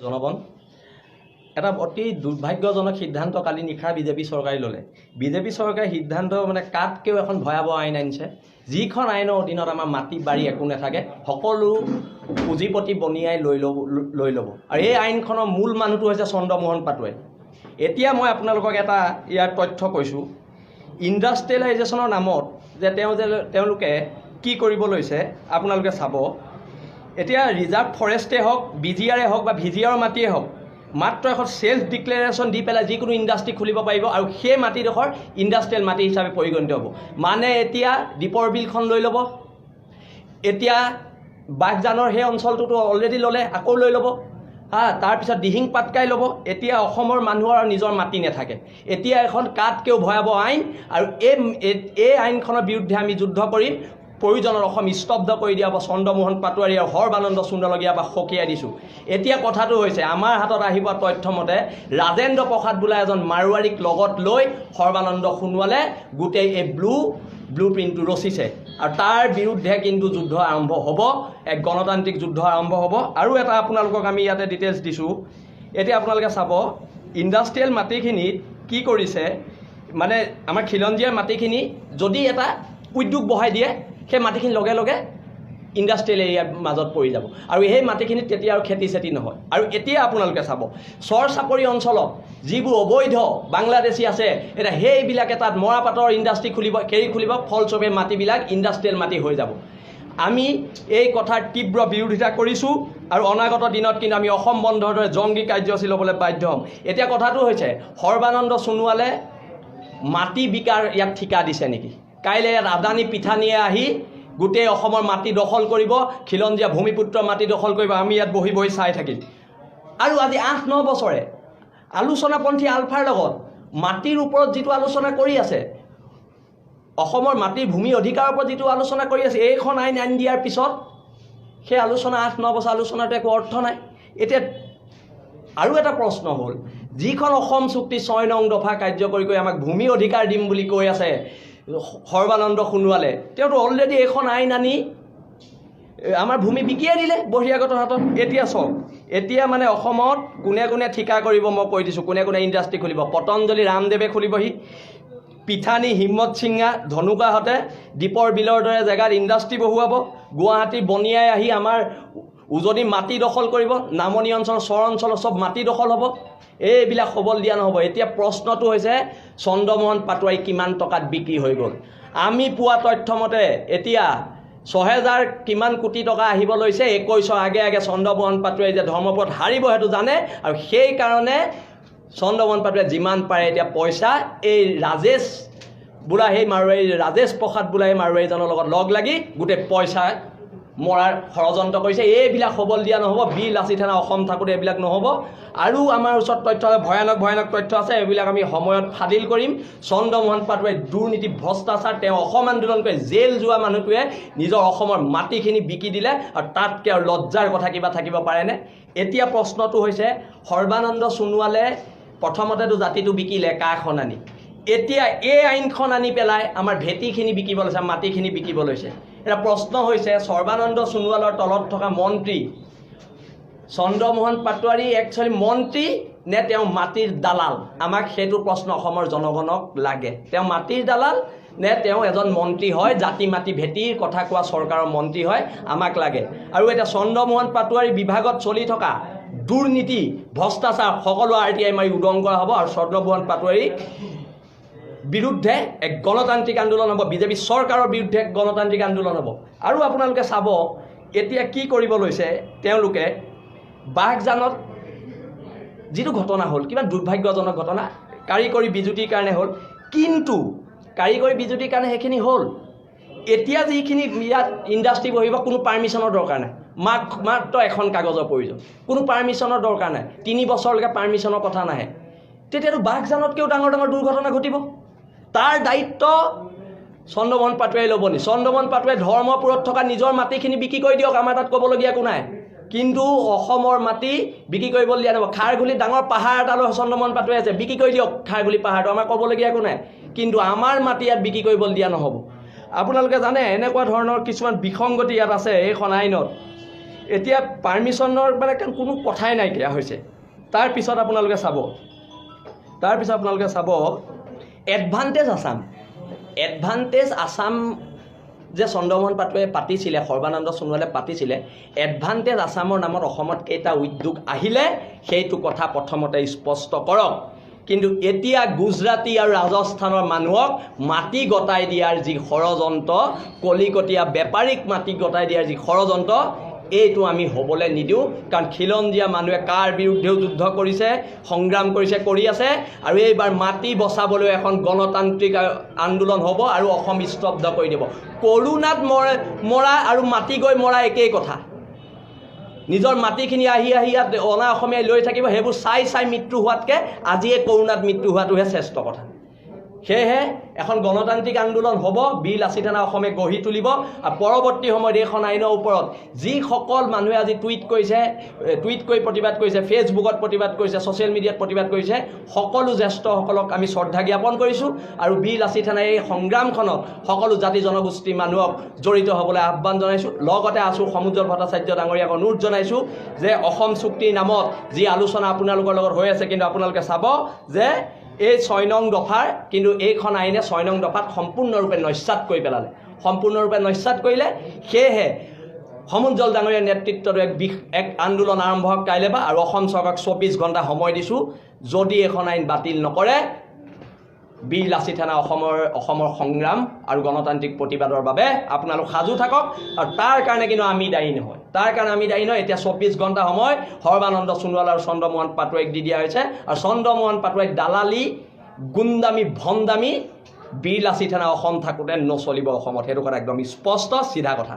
জনগণ এটা অতি দুৰ্ভাগ্যজনক সিদ্ধান্ত কালি নিশা বিজেপি চৰকাৰে ল'লে। বিজেপি চৰকাৰে সিদ্ধান্ত কাতকেও এখন ভয়াৱহ আইন আনিছে, যিখন আইনৰ অধীনত আমাৰ মাটি বাৰী একো নাথাকে, সকলো পুঁজিপতি বনিয়াই লৈ ল'ব। আৰু এই আইনখনৰ মূল মানুহটো হৈছে চন্দ্ৰমোহন পাটোৱাৰী। এতিয়া মই আপোনালোকক এটা ইয়াৰ তথ্য কৈছোঁ। ইণ্ডাষ্ট্ৰিয়েলাইজেশ্যনৰ নামত যে তেওঁলোকে কি কৰিব লৈছে আপোনালোকে চাব। এতিয়া ৰিজাৰ্ভ ফৰেষ্টেই হওক, BGR হওক বা VGR মাটিয়ে হওক, মাত্ৰ এখন চেল্ফ ডিক্লেৰেশ্যন দি পেলাই যিকোনো ইণ্ডাষ্ট্ৰি খুলিব পাৰিব আৰু সেই মাটিডোখৰ ইণ্ডাষ্ট্ৰিয়েল মাটি হিচাপে পৰিগণিত হ'ব। মানে এতিয়া দীপৰ বিলখন লৈ ল'ব, এতিয়া বাঘজানৰ সেই অঞ্চলটোতো অলৰেডি ল'লে, আকৌ লৈ ল'ব। তাৰপিছত দিহিং পাটকাই ল'ব। এতিয়া অসমৰ মানুহৰ আৰু নিজৰ মাটি নাথাকে। এতিয়া এখন কাতকেও ভয়াৱহ আইন, আৰু এই আইনখনৰ বিৰুদ্ধে আমি যুদ্ধ কৰিম। প্ৰয়োজনত অসম স্তব্ধ কৰি দিয়া হ'ব। চন্দ্ৰমোহন পাটোৱাৰী আৰু সৰ্বানন্দ সোণোৱালক বা সকীয়াই দিছোঁ। এতিয়া কথাটো হৈছে, আমাৰ হাতত আহিব তথ্যমতে ৰাজেন্দ্ৰ প্ৰসাদ বোলা এজন মাৰোৱাৰীক লগত লৈ সৰ্বানন্দ সোণোৱালে গোটেই এই ব্লু প্ৰিণ্টটো ৰচিছে, আৰু তাৰ বিৰুদ্ধে কিন্তু যুদ্ধ আৰম্ভ হ'ব, এক গণতান্ত্ৰিক যুদ্ধ আৰম্ভ হ'ব। আৰু এটা আপোনালোকক আমি ইয়াতে ডিটেইলছ দিছোঁ। এতিয়া আপোনালোকে চাব, ইণ্ডাষ্ট্ৰিয়েল মাটিখিনিত কি কৰিছে, মানে আমাৰ খিলঞ্জীয়াৰ মাটিখিনি যদি এটা উদ্যোগ বহাই দিয়ে, সেই মাটিখিনি লগে লগে ইণ্ডাষ্ট্ৰিয়েল এৰিয়াৰ মাজত পৰি যাব, আৰু সেই মাটিখিনিত তেতিয়া আৰু খেতি চেতি নহয়। আৰু এতিয়া আপোনালোকে চাব, চৰ চাপৰি অঞ্চলত যিবোৰ অবৈধ বাংলাদেশী আছে, এতিয়া সেইবিলাকে তাত মৰাপাটৰ ইণ্ডাষ্ট্ৰি খুলিব, ফলস্বৰূপে মাটিবিলাক ইণ্ডাষ্ট্ৰিয়েল মাটি হৈ যাব। আমি এই কথাৰ তীব্ৰ বিৰোধিতা কৰিছোঁ, আৰু অনাগত দিনত কিন্তু আমি অসম বন্ধৰ দৰে জংগী কাৰ্যসূচী ল'বলৈ বাধ্য হ'ম। এতিয়া কথাটো হৈছে, সৰ্বানন্দ সোণোৱালে মাটি বিকাৰ ইয়াত ঠিকা দিছে নেকি? কাইলৈ ইয়াত আদানী পিঠানীয়ে আহি গোটেই অসমৰ মাটি দখল কৰিব, খিলঞ্জীয়া ভূমিপুত্ৰ মাটি দখল কৰিব, আমি ইয়াত বহি বহি চাই থাকিম। আৰু আজি 8-9 বছৰে আলোচনাপন্থী আলফাৰ লগত মাটিৰ ওপৰত যিটো আলোচনা কৰি আছে, অসমৰ মাটিৰ ভূমি অধিকাৰৰ ওপৰত যিটো আলোচনা কৰি আছে, এইখন আইন আনি দিয়াৰ পিছত সেই আলোচনা 8-9 বছৰ আলোচনাটো একো অৰ্থ নাই। এতিয়া আৰু এটা প্ৰশ্ন হ'ল, যিখন অসম চুক্তি 6 নং দফা কাৰ্যকৰী কৰি আমাক ভূমি অধিকাৰ দিম বুলি কৈ আছে সৰ্বানন্দ সোণোৱালে, তেওঁতো অলৰেডি এইখন আইন আনি আমাৰ ভূমি বিকিয়ে দিলে বহিৰাগতৰ হাতত। এতিয়া চাওক, এতিয়া মানে অসমত কোনে কোনে ঠিকা কৰিব মই কৈ দিছোঁ, কোনে কোনে ইণ্ডাষ্ট্ৰি খুলিব। পতঞ্জলি ৰামদেৱে খুলিবহি, পিঠানী হিম্মত সিঙা ধনুকাহঁতে দীপৰ বিলৰ দৰে জেগাত ইণ্ডাষ্ট্ৰি বহুৱাব, গুৱাহাটীৰ বনিয়াই আহি আমাৰ উজনি মাটি দখল কৰিব, নামনি অঞ্চল চৰ অঞ্চলৰ চব মাটি দখল হ'ব। এইবিলাক সবল দিয়া নহ'ব। এতিয়া প্ৰশ্নটো হৈছে, চন্দ্ৰমোহন পাটোৱাৰী কিমান টকাত বিক্ৰী হৈ গ'ল? আমি পোৱা তথ্যমতে এতিয়া 6000 কিমান কোটি টকা আহিব লৈছে। 21ৰ আগে আগে চন্দ্ৰমোহন পাটোৱাৰী যে ধৰ্মপদ হাৰিব সেইটো জানে, আৰু সেইকাৰণে চন্দ্ৰমোহন পাটোৱাৰী যিমান পাৰে এতিয়া পইচা এই ৰাজেশ বোলা সেই মাৰোৱাৰী, ৰাজেশ প্ৰসাদ বোলা সেই মাৰোৱাৰীজনৰ লগত লগ লাগি গোটেই পইচা মৰাৰ ষড়যন্ত্ৰ কৰিছে। এইবিলাক সবল দিয়া নহ'ব। বীৰ লাচিত সেনা অসম থাকোঁতে এইবিলাক নহ'ব। আৰু আমাৰ ওচৰত তথ্য ভয়ানক তথ্য আছে, এইবিলাক আমি সময়ত ফাদিল কৰিম। চন্দ্ৰমোহন পাটোৱাৰী দুৰ্নীতি ভ্ৰষ্টাচাৰ, তেওঁ অসম আন্দোলন কৰি জেল যোৱা মানুহটোৱে নিজৰ অসমৰ মাটিখিনি বিকি দিলে, আৰু তাতকৈ আৰু লজ্জাৰ কথা কিবা থাকিব পাৰেনে? এতিয়া প্ৰশ্নটো হৈছে, সৰ্বানন্দ সোণোৱালে প্ৰথমতেতো জাতিটো বিকিলে কাখন আনি, এতিয়া এই আইনখন আনি পেলাই আমাৰ ভেটিখিনি বিকিব লৈছে, মাটিখিনি বিকিব লৈছে। এটা প্ৰশ্ন হৈছে, সৰ্বানন্দ সোণোৱালৰ তলত থকা মন্ত্ৰী চন্দ্ৰমোহন পাটোৱাৰী একচুৱেলি মন্ত্ৰী নে তেওঁ মাটিৰ দালাল? আমাক সেইটো প্ৰশ্ন অসমৰ জনগণক লাগে। তেওঁ মাটিৰ দালাল নে তেওঁ এজন মন্ত্ৰী হয়, জাতি মাটি ভেটিৰ কথা কোৱা চৰকাৰৰ মন্ত্ৰী হয়? আমাক লাগে। আৰু এতিয়া চন্দ্ৰমোহন পাটোৱাৰী বিভাগত চলি থকা দুৰ্নীতি ভ্ৰষ্টাচাৰ সকলো RTI মাৰি উদং কৰা হ'ব, আৰু চন্দ্ৰমোহন পাটোৱাৰীক বিৰুদ্ধে এক গণতান্ত্ৰিক আন্দোলন হ'ব, বিজেপি চৰকাৰৰ বিৰুদ্ধে এক গণতান্ত্ৰিক আন্দোলন হ'ব। আৰু আপোনালোকে চাব, এতিয়া কি কৰিব লৈছে তেওঁলোকে। বাঘজানত যিটো ঘটনা হ'ল, কিমান দুৰ্ভাগ্যজনক ঘটনা, কাৰিকৰী বিজুতিৰ কাৰণে হ'ল, কিন্তু কাৰিকৰী বিজুতিৰ কাৰণে সেইখিনি হ'ল। এতিয়া যিখিনি ইয়াত ইণ্ডাষ্ট্ৰি বহিব, কোনো পাৰ্মিশ্যনৰ দৰকাৰ নাই, মাত্ৰ এখন কাগজৰ প্ৰয়োজন, কোনো পাৰ্মিশ্যনৰ দৰকাৰ নাই, 3 বছৰলৈকে পাৰ্মিশ্যনৰ কথা নাহে। তেতিয়াতো বাঘজানতকৈও ডাঙৰ দুৰ্ঘটনা ঘটিব। তাৰ দায়িত্ব চন্দ্ৰমোহন পাটোৱাৰী ল'ব নি? চন্দ্ৰমোহন পাটোৱাৰী ধৰ্মপুৰত থকা নিজৰ মাটিখিনি বিক্ৰী কৰি দিয়ক, আমাৰ তাত ক'বলগীয়া একো নাই। কিন্তু অসমৰ মাটি বিক্ৰী কৰিবলৈ দিয়া নহ'ব। খাৰঘুলিত ডাঙৰ পাহাৰ এটা লৈ চন্দ্ৰমোহন পাটোৱাৰী আছে, বিক্ৰী কৰি দিয়ক খাৰঘুলি পাহাৰটো, আমাৰ ক'বলগীয়া একো নাই। কিন্তু আমাৰ মাটি ইয়াত বিক্ৰী কৰিবলৈ দিয়া নহ'ব। আপোনালোকে জানে এনেকুৱা ধৰণৰ কিছুমান বিসংগতি ইয়াত আছে এইখন আইনত। এতিয়া পাৰ্মিশ্যনৰ মানে কোনো কথাই নাইকিয়া হৈছে। তাৰপিছত আপোনালোকে চাব এডভান্টেজ আছাম যে চন্দ্ৰমোহন পাটোৱাৰীয়ে পাতিছিলে, সৰ্বানন্দ সোণোৱালে পাতিছিলে, এডভান্টেজ আছামৰ নামত অসমত কেইটা উদ্যোগ আহিলে সেইটো কথা প্ৰথমতে স্পষ্ট কৰক। কিন্তু এতিয়া গুজৰাটী আৰু ৰাজস্থানৰ মানুহক মাটি গতাই দিয়াৰ যি ষড়যন্ত্ৰ, কলিকটীয়া বেপাৰীক মাটি গতাই দিয়াৰ যি ষড়যন্ত্ৰ, এইটো আমি হ'বলৈ নিদিওঁ। কাৰণ খিলঞ্জীয়া মানুহে কাৰ বিৰুদ্ধেও যুদ্ধ কৰিছে, সংগ্ৰাম কৰি আছে, আৰু এইবাৰ মাটি বচাবলৈ এখন গণতান্ত্ৰিক আন্দোলন হ'ব আৰু অসম স্তব্ধ কৰি দিব। কৰোণাত মৰা আৰু মাটি গৈ মৰা একেই কথা। নিজৰ মাটিখিনি আহি ইয়াত অনা অসমীয়াই লৈ থাকিব, সেইবোৰ চাই মৃত্যু হোৱাতকৈ আজিয়ে কৰোণাত মৃত্যু হোৱাটোহে শ্ৰেষ্ঠ কথা। সেয়েহে এখন গণতান্ত্ৰিক আন্দোলন হ'ব, বীৰ লাচিত সেনা অসমে গঢ়ি তুলিব। আৰু পৰৱৰ্তী সময়ত এইখন আইনৰ ওপৰত যিসকল মানুহে আজি টুইট কৰি প্ৰতিবাদ কৰিছে, ফেচবুকত প্ৰতিবাদ কৰিছে, ছ'চিয়েল মিডিয়াত প্ৰতিবাদ কৰিছে, সকলো জ্যেষ্ঠসকলক আমি শ্ৰদ্ধা জ্ঞাপন কৰিছোঁ। আৰু বীৰ লাচিত সেনাই এই সংগ্ৰামখনত সকলো জাতি জনগোষ্ঠীৰ মানুহক জড়িত হ'বলৈ আহ্বান জনাইছোঁ। লগতে সমুজ্জ্বল ভট্টাচাৰ্য ডাঙৰীয়াক অনুৰোধ জনাইছোঁ যে অসম চুক্তিৰ নামত যি আলোচনা আপোনালোকৰ লগত হৈ আছে, কিন্তু আপোনালোকে চাব যে এই 6 নং দফাৰ কিন্তু এইখন আইনে 6 নং দফাত সম্পূৰ্ণৰূপে নস্যাৎ কৰি পেলালে, সম্পূৰ্ণৰূপে নস্যাৎ কৰিলে। সেয়েহে সমুজ্জ্বল ডাঙৰীয়াৰ নেতৃত্বত এক আন্দোলন আৰম্ভ হওক কাইলৈ পৰা, আৰু অসম চৰকাৰক 24 ঘণ্টা সময় দিছোঁ। যদি এইখন আইন বাতিল নকৰে, বীৰ লাচিত সেনা অসমৰ সংগ্ৰাম আৰু গণতান্ত্ৰিক প্ৰতিবাদৰ বাবে আপোনালোক সাজু থাকক। আৰু তাৰ কাৰণে কিন্তু আমি দায়ী নহয়, এতিয়া 24 ঘণ্টা সময় সৰ্বানন্দ সোণোৱাল আৰু চন্দ্ৰমোহন পাটোৱাৰীক দি দিয়া হৈছে। আৰু চন্দ্ৰমোহন পাটোৱাৰীক দালালি, গুণ্ডামি, ভণ্ডামি বীৰ লাচিত সেনা অসম থাকোঁতে নচলিব অসমত। সেইটো কথা একদম স্পষ্ট, চিধা কথা।